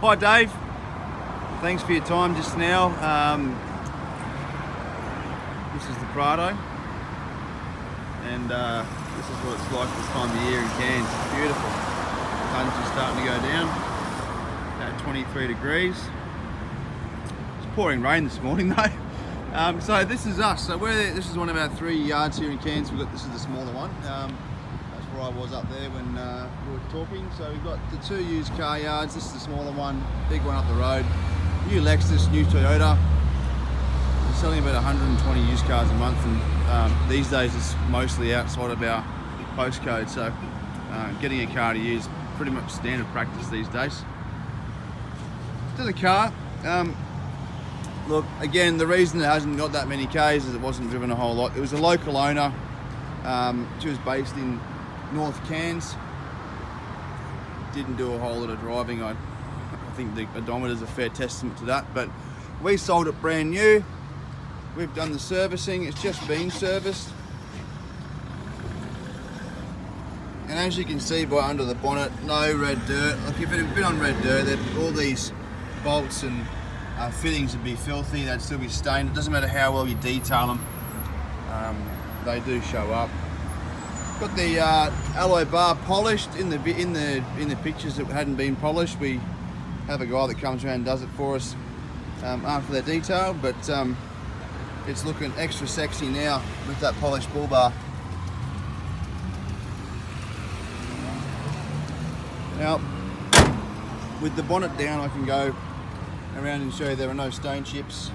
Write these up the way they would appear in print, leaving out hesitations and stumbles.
Hi Dave, thanks for your time just now. This is the Prado, and this is what it's like this time of year in Cairns. It's beautiful. The sun's just starting to go down, about 23 degrees. It's pouring rain this morning though. So this is us. So this is one of our 3 yards here in Cairns. This is the smaller one. That's where I was up there when we were talking. So we've got the 2 used car yards. This is the smaller one, big one up the road. New Lexus, new Toyota. We're selling about 120 used cars a month, and these days it's mostly outside of our postcode. So getting a car to use pretty much standard practice these days. To the car. Look, again, the reason it hasn't got that many Ks is it wasn't driven a whole lot. It was a local owner. She was based in North Cairns. Didn't do a whole lot of driving. I think the odometer is a fair testament to that. But we sold it brand new. We've done the servicing. It's just been serviced. And as you can see by under the bonnet, no red dirt. Like if it had been on red dirt, all these bolts and fittings would be filthy. They'd still be stained. It doesn't matter how well you detail them. They do show up. Got the alloy bar polished. In the pictures that hadn't been polished, we have a guy that comes around and does it for us after they're detailed. But it's looking extra sexy now with that polished bull bar. Now, with the bonnet down, I can go around and show you there are no stone chips.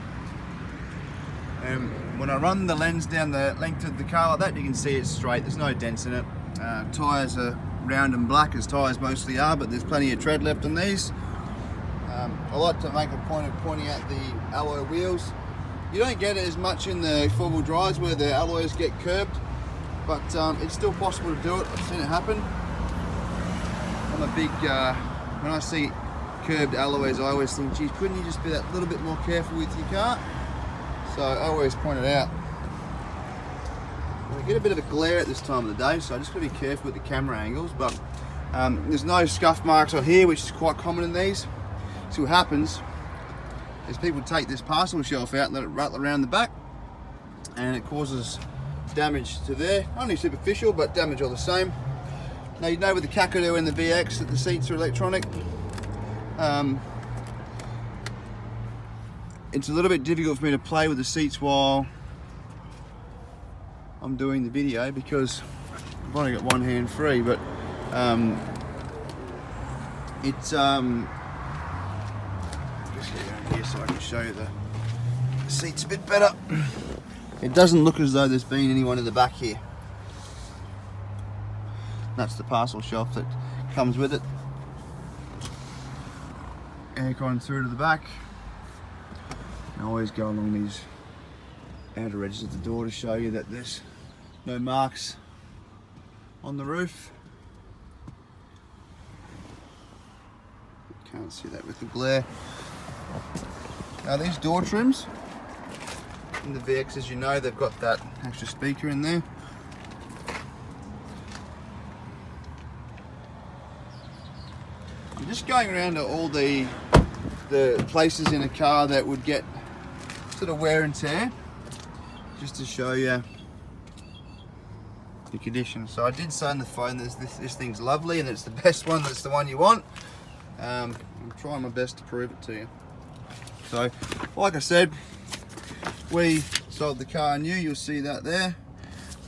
When I run the lens down the length of the car like that, you can see it's straight. There's no dents in it. Tyres are round and black, as tyres mostly are, but there's plenty of tread left on these. I like to make a point of pointing out the alloy wheels. You don't get it as much in the four-wheel drives where the alloys get curbed, but it's still possible to do it. I've seen it happen. I'm a big, when I see curbed alloys, I always think, geez, couldn't you just be that little bit more careful with your car? So I always point it out. I get a bit of a glare at this time of the day, so I just got to be careful with the camera angles. But there's no scuff marks on here, which is quite common in these. See what happens is people take this parcel shelf out and let it rattle around the back, and it causes damage to there. Only superficial, but damage all the same. Now you know with the Kakadu and the VX that the seats are electronic. It's a little bit difficult for me to play with the seats while I'm doing the video because I've only got one hand free, but it's just get down here so I can show you the seats a bit better. It doesn't look as though there's been anyone in the back here. That's the parcel shelf that comes with it. Aircon through to the back. I always go along these outer edges of the door to show you that there's no marks on the roof. Can't see that with the glare. Now these door trims in the VX, as you know, they've got that extra speaker in there. I'm just going around to all the places in a car that would get sort of wear and tear, just to show you the condition. So I did say on the phone this thing's lovely and it's the best one, that's the one you want. I'm trying my best to prove it to you. So like I said, we sold the car new, you'll see that there.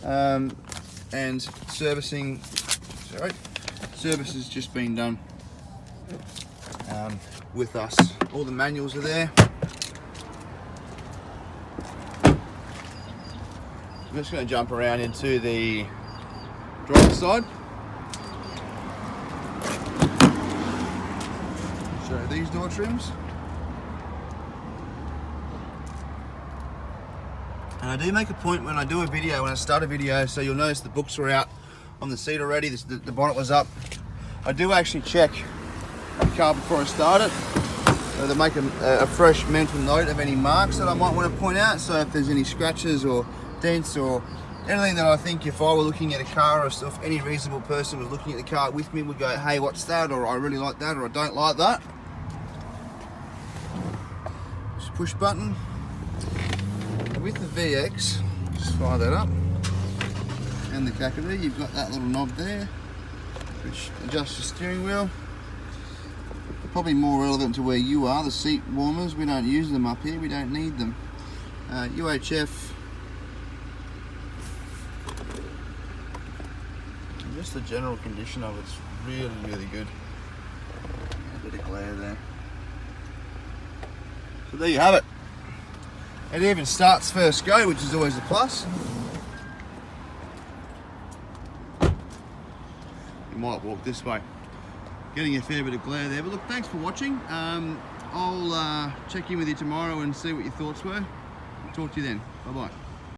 And service has just been done with us. All the manuals are there. I'm just going to jump around into the driver's side. Show you these door trims. And I do make a point when I do a video, when I start a video, so you'll notice the books were out on the seat already, the bonnet was up. I do actually check the car before I start it, so to make a fresh mental note of any marks that I might want to point out. So if there's any scratches or dents or anything that I think if I were looking at a car, or if any reasonable person was looking at the car with me would go, hey, what's that, or I really like that, or I don't like that. push button. With the VX, just fire that up. And the Kakadu, you've got that little knob there, which adjusts the steering wheel. Probably more relevant to where you are, the seat warmers. We don't use them up here, we don't need them. UHF, and just the general condition of it's really, really good. A bit of glare there. So there you have it. It even starts first go, which is always a plus. You might walk this way. Getting a fair bit of glare there, but look, thanks for watching. I'll check in with you tomorrow and see what your thoughts were. Talk to you then. Bye-bye.